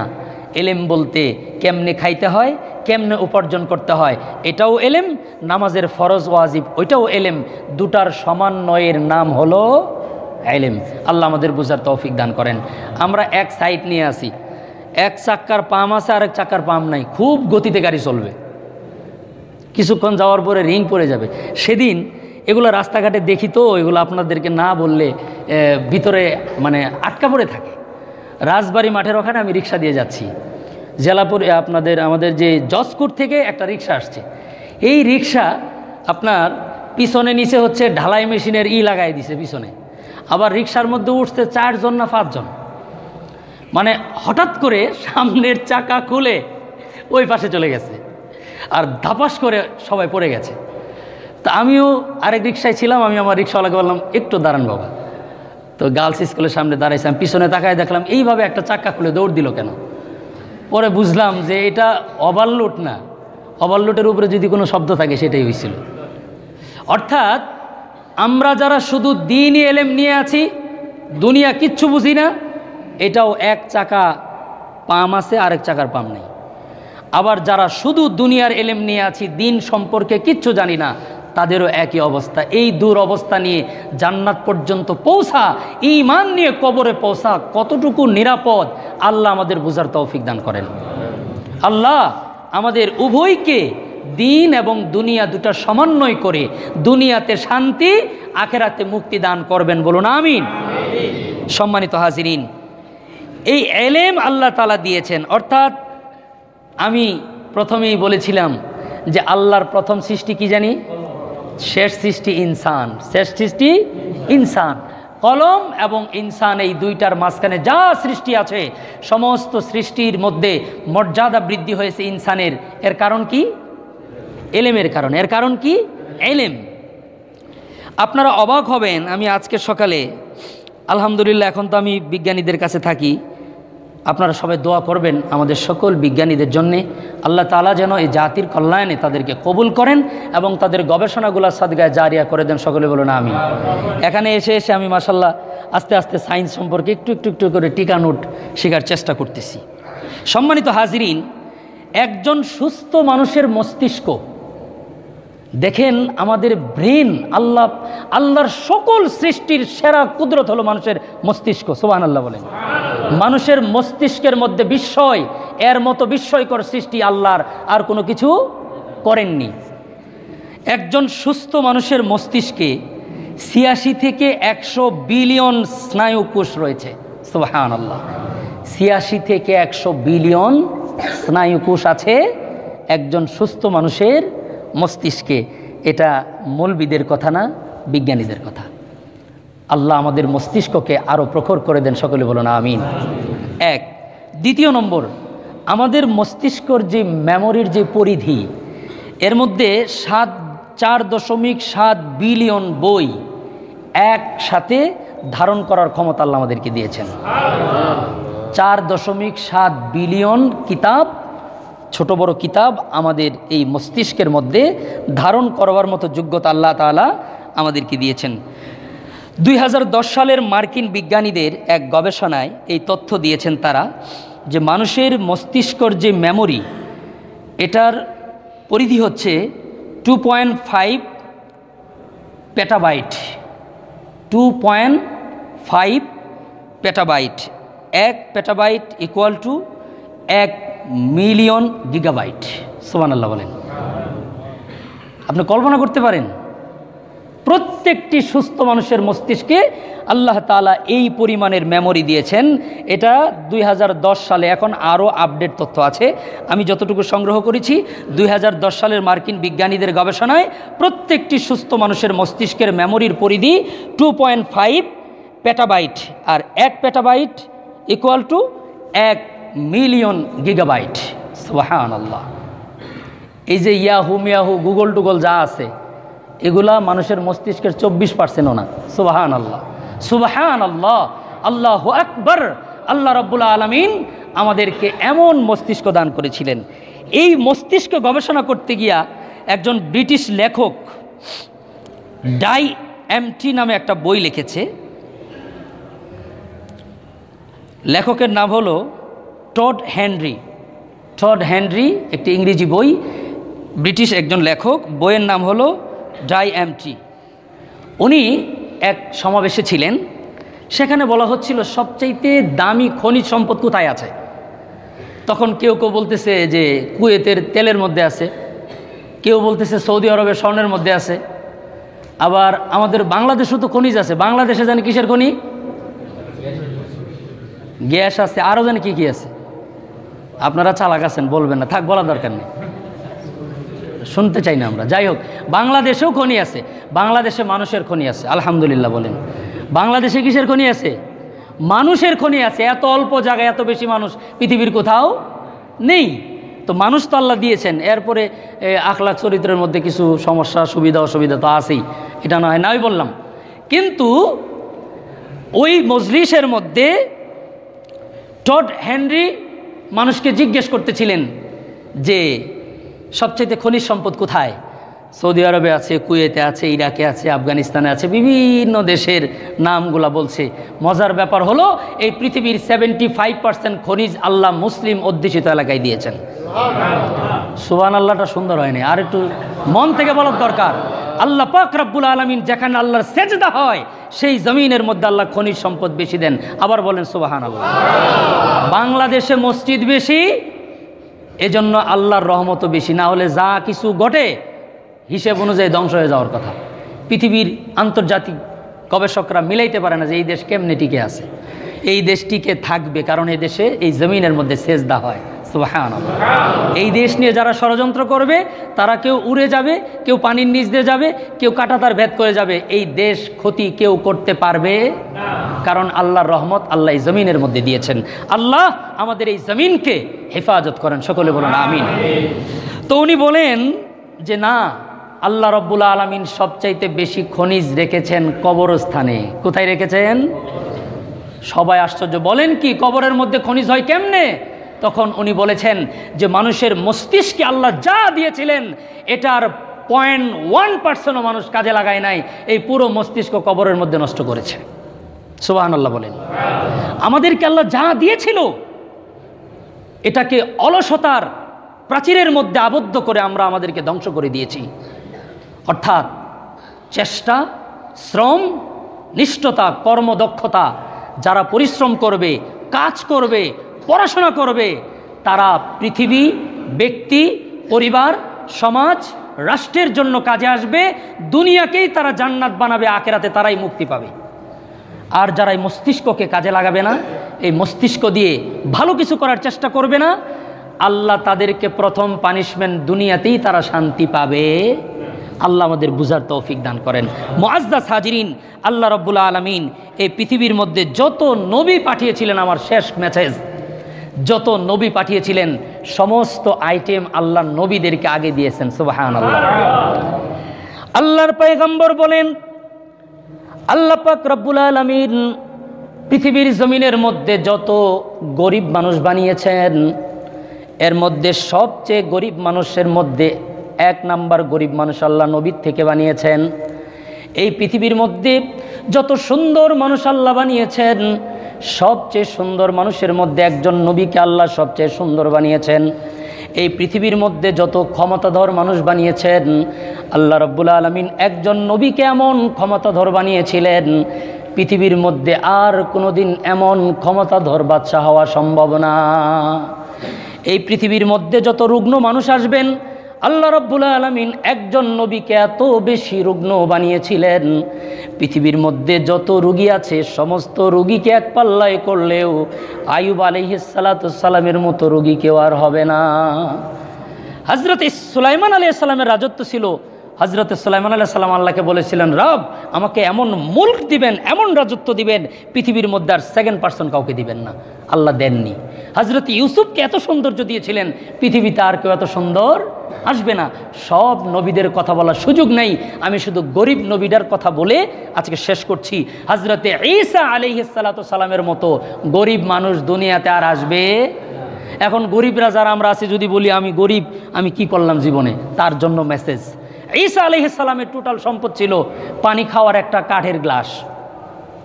ইলম বলতে কেমনে খাইতে হয়, কেমনে উপার্জন করতে হয়, এটাও ইলম। নামাজের ফরজ ওয়াজিব, ওইটাও ইলম। দুটার সমন্বয়ের নাম হলো ইলম। আল্লাহ আমাদের বুঝার তৌফিক দান করেন। আমরা এক সাইড নিয়ে আসি, 1 চাক্কার পাম আছে, আরেক চাক্কার পাম নাই, খুব গতিতে গাড়ি চলবে, কিছুক্ষণ যাওয়ার পরে রিং পড়ে যাবে। সেদিন এগুলো রাস্তাঘাটে দেখি, তো এগুলো আপনাদেরকে না বললে ভিতরে মানে আটকা পড়ে থাকে। রাজবাড়ি মাঠের ওখানে আমি রিক্সা দিয়ে যাচ্ছি, জেলাপুরে আমাদের যে জজকুট থেকে একটা রিক্সা আসছে। এই রিক্সা আপনার পিছনে নিচে হচ্ছে ঢালাই মেশিনের লাগাই দিছে পিছনে, আবার রিক্সার মধ্যে উঠছে 4 জন না 5 জন। মানে হঠাৎ করে সামনের চাকা খুলে ওই পাশে চলে গেছে, আর ধাপাস করে সবাই পড়ে গেছে। তা আমিও আরেক রিক্সায় ছিলাম, আমি আমার রিক্সাওয়ালাকে বললাম একটু দাঁড়ান বাবা। তো গার্লস স্কুলের সামনে দাঁড়াইছিলাম, পিছনে তাকায় দেখলাম এইভাবে একটা চাক্কা খুলে দৌড় দিল কেন। পরে বুঝলাম যে এটা ওভারলোড না, ওভারলোডের উপরে যদি কোনো শব্দ থাকে সেটাই হয়েছিল। অর্থাৎ আমরা যারা শুধু দ্বীনি ইলম নিয়ে আছি, দুনিয়া কিচ্ছু বুঝি না, এটাও 1 চাকা পাম আছে, আরেক চাকার পাম নেই। আবার যারা শুধু দুনিয়ার এলেম নিয়ে আছি, দিন সম্পর্কে কিচ্ছু জানি না, তাদেরও একই অবস্থা। এই দূর অবস্থা নিয়ে জান্নাত পর্যন্ত পৌঁছা, ঈমান নিয়ে কবরে পৌঁছা কতটুকু নিরাপদ, আল্লাহ আমাদের বুঝার তৌফিক দান করেন। আল্লাহ আমাদের উভয়কে দিন এবং দুনিয়া দুটা সমন্বয় করে দুনিয়াতে শান্তি, আখেরাতে মুক্তি দান করবেন, বলুন আমিন। সম্মানিত হাজিরিন, এই এলেম আল্লাহ তাআলা দিয়েছেন, অর্থাৎ আমি প্রথমেই বলেছিলাম যে আল্লাহর প্রথম সৃষ্টি কি জানি? শেষ সৃষ্টি ইনসান। শেষ সৃষ্টি ইনসান। কলম এবং ইনসান, এই দুইটার মাঝখানে যা সৃষ্টি আছে, সমস্ত সৃষ্টির মধ্যে মর্যাদা বৃদ্ধি হয়েছে ইনসানের। এর কারণ কি? এলেমের কারণ। এর কারণ কি? এলেম। আপনারা অবাক হবেন, আমি আজকে সকালে আলহামদুলিল্লাহ, এখন তো আমি বিজ্ঞানীদের কাছে থাকি, আপনারা সবাই দোয়া করবেন আমাদের সকল বিজ্ঞানীদের জন্যে। আল্লাহ তাআলা যেন এই জাতির কল্যাণে তাদেরকে কবুল করেন এবং তাদের গবেষণাগুলো সাদগায়ে জারিয়া করে দেন, সকলে বলুন আমিন। এখানে এসে আমি মাশাআল্লাহ আস্তে আস্তে সায়েন্স সম্পর্কে একটু করে টিকা নোট শেখার চেষ্টা করতেছি। সম্মানিত হাজিরিন, একজন সুস্থ মানুষের মস্তিষ্ক, দেখেন আমাদের ব্রেন, আল্লাহর সকল সৃষ্টির সেরা কুদরত হলো মানুষের মস্তিষ্ক। সুবহানাল্লাহ বলেন। মানুষের মস্তিষ্কের মধ্যে বিস্ময়, এর মতো বিস্ময়কর সৃষ্টি আল্লাহর আর কোনো কিছু করেননি। একজন সুস্থ মানুষের মস্তিষ্কে ৮৬ থেকে ১০০ বিলিয়ন স্নায়ুকোষ রয়েছে। সুবহানাল্লাহ। ৮৬ থেকে ১০০ বিলিয়ন স্নায়ুকোষ আছে একজন সুস্থ মানুষের মস্তিষ্কে। এটা মৌলবিদের কথা না, বিজ্ঞানীদের কথা। আল্লাহ আমাদের মস্তিষ্ককে আরও প্রখর করে দেন, সকলে বলুন আমিন। এক। দ্বিতীয় নম্বর, আমাদের মস্তিষ্কর যে মেমোরির যে পরিধি, এর মধ্যে 4.7 বিলিয়ন বই একসাথে ধারণ করার ক্ষমতা আল্লাহ আমাদেরকে দিয়েছেন। 4.7 বিলিয়ন কিতাব, ছোট বড় কিতাব আমাদের এই মস্তিষ্কের মধ্যে ধারণ করবার মতো যোগ্যতা আল্লাহ তাআলা আমাদেরকে দিয়েছেন। 2010 সালের মার্কিন বিজ্ঞানীদের এক গবেষণায় এই তথ্য দিয়েছেন তারা, যে মানুষের মস্তিষ্কর যে মেমোরি, এটার পরিধি হচ্ছে 2.5 petabyte. 2.5 petabyte. 1 petabyte equal to 1 million gigabyte. সুবহানাল্লাহ বলেন। আপনি কল্পনা করতে পারেন, প্রত্যেকটি সুস্থ মানুষের মস্তিষ্কে আল্লাহ তাআলা এই পরিমাণের মেমোরি দিয়েছেন। এটা 2010 সালে, এখন আরও আপডেট তথ্য আছে, আমি যতটুকু সংগ্রহ করেছি 2010 সালের মার্কিন বিজ্ঞানীদের গবেষণায় প্রত্যেকটি সুস্থ মানুষের মস্তিষ্কের মেমোরির পরিধি 2.5 পেটাবাইট, আর 1 petabyte equal to 1 million gigabyte. সুবহানাল্লাহ। এই যে ইয়াহু গুগল টুগল যা আছে, এগুলা মানুষের মস্তিষ্কের 24%ও না। সুবহানাল্লাহ, সুবহানাল্লাহ, আল্লাহু আকবার। আল্লাহ রাব্বুল আলামিন আমাদেরকে এমন মস্তিষ্ক দান করেছিলেন। এই মস্তিষ্ক গবেষণা করতে গিয়া একজন ব্রিটিশ লেখক ডাইএমটি নামে একটা বই লিখেছে। লেখকের নাম হলো টড হেনরি। টড হেনরি একটি ইংরেজি বই, ব্রিটিশ একজন লেখক, বইয়ের নাম হলো ডাইএমটি। উনি এক সমাবেশে ছিলেন, সেখানে বলা হচ্ছিল সবচাইতে দামি খনিজ সম্পদ কোথায় আছে। তখন কেউ বলতেছে যে কুয়েতের তেলের মধ্যে আছে, কেউ বলতেছে সৌদি আরবের স্বর্ণের মধ্যে আছে, আবার আমাদের বাংলাদেশেও তো খনিজ আছে। বাংলাদেশে জানি কিসের খনি? গ্যাস আছে, আরও জানি কি আছে। আপনারা চালাক আছেন, বলবেন না, থাক, বলার দরকার নেই, শুনতে চাই না আমরা। যাই হোক, বাংলাদেশেও খনি আছে, বাংলাদেশে মানুষের খনি আছে। আলহামদুলিল্লাহ বলেন। বাংলাদেশে কিসের খনি আছে? মানুষের খনি আছে। এত অল্প জায়গায় এত বেশি মানুষ পৃথিবীর কোথাও নেই। তো মানুষ তো আল্লাহ দিয়েছেন, এরপরে আখলাক চরিত্রের মধ্যে কিছু সমস্যা, সুবিধা অসুবিধা তো আছেই, এটা নয় নাই বললাম। কিন্তু ওই মজলিসের মধ্যে টড হেনরি মানুষকে জিজ্ঞেস করতেছিলেন যে সবচেয়ে খনিজ সম্পদ কোথায়। সৌদি আরবে আছে, কুয়েতে আছে, ইরাকে আছে, আফগানিস্তানে আছে, বিভিন্ন দেশের নামগুলা বলছে। মজার ব্যাপার হলো এই পৃথিবীর 75% খনিজ আল্লাহ মুসলিম অধ্যুষিত এলাকায় দিয়েছেন। সুবহানাল্লাহটা সুন্দর হয়নি, আর একটু মন থেকে বলার দরকার। আল্লাহ পাক রব্বুল আলামিন যেখানে আল্লাহর সেজদা হয় সেই জমিনের মধ্যে আল্লাহ খনিজ সম্পদ বেশি দেন। আবার বলেন সুবহানাল্লাহ। বাংলাদেশে মসজিদ বেশি, এজন্য আল্লাহর রহমতও বেশি, না হলে যা কিছু ঘটে হিসেব অনুযায়ী ধ্বংস হয়ে যাওয়ার কথা। পৃথিবীর আন্তর্জাতিক গবেষকরা মিলাইতে পারে না যে এই দেশ কেমনে টিকে আছে। এই দেশ টিকে থাকবে কারণ এই দেশে এই জমিনের মধ্যে সেজদা হয়। সুবহানাল্লাহ। এই দেশ নিয়ে যারা ষড়যন্ত্র করবে তারা কেউ উড়ে যাবে, কেউ পানির নিচ দিয়ে যাবে, কেউ কাঁটাতার ভেদ করে যাবে। এই দেশ ক্ষতি কেউ করতে পারবে না, কারণ আল্লাহর রহমত আল্লাহ এই জমিনের মধ্যে দিয়েছেন। আল্লাহ আমাদের এই জমিনকে হেফাজত করেন, সকলে বলুন আমিন। তো উনি বলেন যে না, আল্লাহ রব্বুল আলামিন সবচাইতে বেশি খনিজ রেখেছেন কবরস্থানে। কোথায় রেখেছেন? সবাই আশ্চর্য, বলেন কি কবরের মধ্যে খনিজ হয় কেমনে? তখন উনি বলেছেন যে মানুষের মস্তিষ্কে আল্লাহ যা দিয়েছিলেন এটার 0.1%ও মানুষ কাজে লাগায় নাই, এই পুরো মস্তিষ্ক কবরের মধ্যে নষ্ট করেছে। সুবহানাল্লাহ বলেন। আমাদেরকে আল্লাহ যা দিয়েছিল এটাকে অলসতার প্রাচীরের মধ্যে আবদ্ধ করে আমরা আমাদেরকে ধ্বংস করে দিয়েছি। অর্থাৎ চেষ্টা, শ্রম, নিষ্ঠতা, কর্মদক্ষতা, যারা পরিশ্রম করবে, কাজ করবে, পড়াশোনা করবে, তারা পৃথিবী, ব্যক্তি, পরিবার, সমাজ, রাষ্ট্রের জন্য কাজে আসবে। দুনিয়াকেই তারা জান্নাত বানাবে, আখিরাতে তারাই মুক্তি পাবে। আর যারা এই মস্তিষ্ককে কাজে লাগাবে না, এই মস্তিষ্ক দিয়ে ভালো কিছু করার চেষ্টা করবে না, আল্লাহ তাদেরকে প্রথম পানিশমেন্ট দুনিয়াতেই তারা শান্তি পাবে। আল্লাহ আমাদের বুঝার তৌফিক দান করেন। মুআজ্জাজ হাজিরিন, আল্লাহ রাব্বুল আলামিন এই পৃথিবীর মধ্যে যত নবী পাঠিয়েছিলেন, আমার শেষ মেসেজ, যত নবী পাঠিয়েছিলেন সমস্ত আইটেম আল্লাহ নবীদেরকে আগে দিয়েছেন। সুবহানাল্লাহ। আল্লাহর পয়গম্বর বলেন, আল্লাহ পাক রব্বুল আলামিন পৃথিবীর জমিনের মধ্যে যত গরিব মানুষ বানিয়েছেন, এর মধ্যে সবচেয়ে গরিব মানুষের মধ্যে 1 নাম্বার গরিব মানুষ আল্লাহ নবীর থেকে বানিয়েছেন। এই পৃথিবীর মধ্যে যত সুন্দর মানুষ আল্লাহ বানিয়েছেন, সবচেয়ে সুন্দর মানুষের মধ্যে একজন নবীকে আল্লাহ সবচেয়ে সুন্দর বানিয়েছেন। এই পৃথিবীর মধ্যে যত ক্ষমতাধর মানুষ বানিয়েছেন, আল্লাহ রাব্বুল আলামিন একজন নবীকে এমন ক্ষমতাধর বানিয়েছিলেন, পৃথিবীর মধ্যে আর কোনোদিন এমন ক্ষমতাধর বাদশা হওয়া সম্ভব না। এই পৃথিবীর মধ্যে যত রুগ্ন মানুষ আসবেন, আল্লাহ রাব্বুল আলামিন একজন নবীকে এত বেশি রুগ্ন বানিয়েছিলেন, পৃথিবীর মধ্যে যত রোগী আছে সমস্ত রোগীকে এক পাল্লায় করলেও আইয়ুব আলাইহিস সালাতু সালামের মতো রোগী কেউ আর হবে না। হযরত সুলাইমান আলাইহিস সালামের রাজত্ব ছিল। হযরত সুলাইমান আলাইহিস সালাম আল্লাহকে বলেছিলেন, রব আমাকে এমন মুলক দিবেন, এমন রাজত্ব দিবেন, পৃথিবীর মধ্যে আর 2% কাউকে দিবেন না। আল্লাহ দেননি। হযরত ইউসুফকে এত সৌন্দর্য দিয়েছিলেন, পৃথিবীতে আর কেউ এত সুন্দর আসবে না। সব নবীদের কথা বলার সুযোগ নেই, আমি শুধু গরিব নবীটার কথা বলে আজকে শেষ করছি। হযরতে ঈসা আলাইহিস সালাতু সালামের মতো গরিব মানুষ দুনিয়াতে আর আসবে। এখন গরিবরা যারা আমরা আছি, যদি বলি আমি গরিব, আমি কি করলাম জীবনে, তার জন্য মেসেজ। ঈসা আলাইহিস সালামের টোটাল সম্পদ ছিল পানি খাওয়ার একটা কাঠের গ্লাস,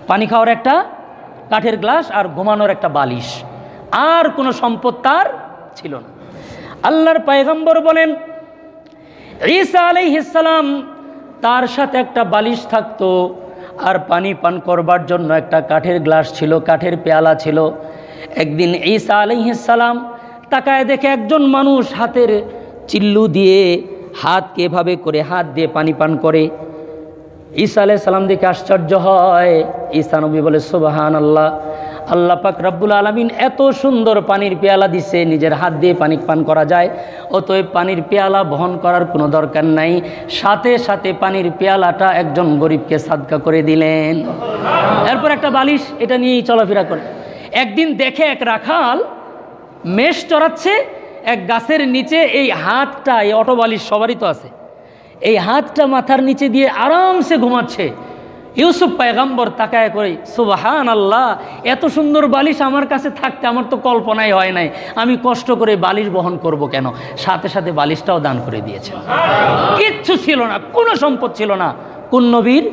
পানি খাওয়ার একটা কাঠের গ্লাস আর ঘুমানোর একটা বালিশ, আর কোনো সম্পদ তার ছিল না। আল্লাহর পয়গম্বর বলেন, ঈসা আলাইহিস সালাম তার সাথে একটা বালিশ থাকতো, আর পানি পান করবার জন্য একটা কাঠের গ্লাস ছিল, কাঠের পেয়ালা ছিল। একদিন ঈসা আলাইহিস সালাম তাকায় দেখে একজন মানুষ হাতের চিল্লু দিয়ে হাতকে এভাবে করে হাত দিয়ে পানি পান করে। ঈসা আলাইহিস সালাম দেখে আশ্চর্য হয়। ঈসা নবী বলে, সুবহানাল্লাহ, আল্লাহ পাক রব্বুল আলামিন এত সুন্দর পানির পেয়ালা দিছে, নিজের হাত দিয়ে পানি পান করা যায়, অতএব পানির পেয়ালা বহন করার কোনো দরকার নাই। সাথে সাথে পানির পেয়ালাটা একজন গরিবকে সাদকা করে দিলেন। এরপর একটা বালিশ, এটা নিয়েই চলাফেরা করে। একদিন দেখে এক রাখাল মেষ চড়াচ্ছে, এক গাছের নিচে এই হাতটা, এই অটো বালিশ সবারই তো আছে, এই হাতটা মাথার নিচে দিয়ে আরামসে ঘুমাচ্ছে। ইউসুফ পয়গম্বর তাকায় করে সুবহানাল্লাহ, এত সুন্দর বালিশ আমার কাছে থাকতে আমার তো কল্পনাই হয় নাই, আমি কষ্ট করে বালিশ বহন করব কেন? সাথে সাথে বালিশটাও দান করে দিয়েছেন। কিচ্ছু ছিল না, কোনো সম্পদ ছিল না কোন নবীর?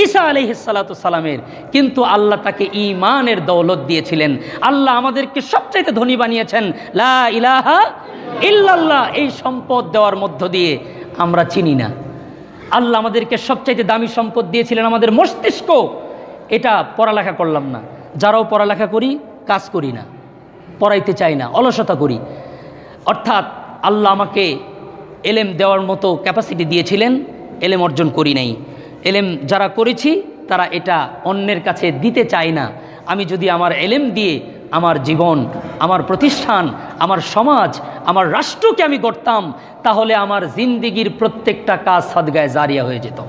ঈসা আলাইহিস সালাতু সালামের। কিন্তু আল্লাহ তাকে ঈমানের দৌলত দিয়েছিলেন। আল্লাহ আমাদেরকে সবচাইতে ধনী বানিয়েছেন, লা ইলাহা ইল্লাল্লাহ। এই সম্পদ দেওয়ার মধ্য দিয়ে আমরা চিনি না। আল্লাহ আমাদেরকে সবচাইতে দামি সম্পদ দিয়েছিলেন আমাদের মস্তিষ্ক। এটা পড়ালেখা করলাম না, যারাও পড়ালেখা করি কাজ করি না, পড়াইতে চাই না, অলসতা করি। অর্থাৎ আল্লাহ আমাকে এলেম দেওয়ার মতো ক্যাপাসিটি দিয়েছিলেন, এলেম অর্জন করি নাই। এলেম যারা করেছি তারা এটা অন্যের কাছে দিতে চায় না। আমি যদি আমার এলেম দিয়ে আমার জীবন, আমার প্রতিষ্ঠান, আমার সমাজ, আমার রাষ্ট্রকে আমি গড়তাম, তাহলে আমার জিন্দিগির প্রত্যেকটা কাজ সাদগায়ে জারিয়া হয়ে যেত।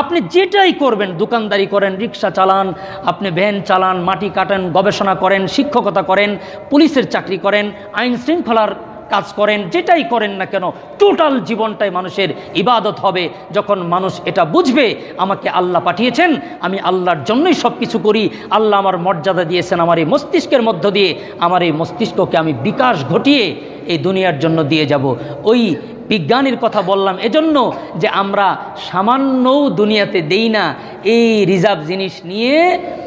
আপনি যেটাই করবেন, দোকানদারি করেন, রিক্সা চালান, আপনি ভ্যান চালান, মাটি কাটেন, গবেষণা করেন, শিক্ষকতা করেন, পুলিশের চাকরি করেন, আইন শৃঙ্খলার কাজ করেন, যেটাই করেন না কেন, টোটাল জীবনটাই মানুষের ইবাদত হবে। যখন মানুষ এটা বুঝবে আমাকে আল্লাহ পাঠিয়েছেন, আমি আল্লাহর জন্যই সব কিছু করি, আল্লাহ আমার মর্যাদা দিয়েছেন আমার এই মস্তিষ্কের মধ্য দিয়ে, আমার এই মস্তিষ্ককে আমি বিকাশ ঘটিয়ে এই দুনিয়ার জন্য দিয়ে যাব। ওই বিজ্ঞানীর কথা বললাম এজন্য যে আমরা সামান্যও দুনিয়াতে দেই না, এই রিজার্ভ জিনিস নিয়ে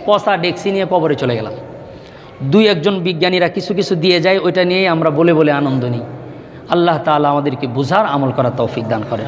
পচা ডেক্সি নিয়ে কবরে চলে গেলাম। দুই একজন বিজ্ঞানীরা কিছু কিছু দিয়ে যায়, ওইটা নিয়েই আমরা বলে বলে আনন্দ নিই। আল্লাহ তাআলা আমাদেরকে বুঝার, আমল করার তৌফিক দান করেন।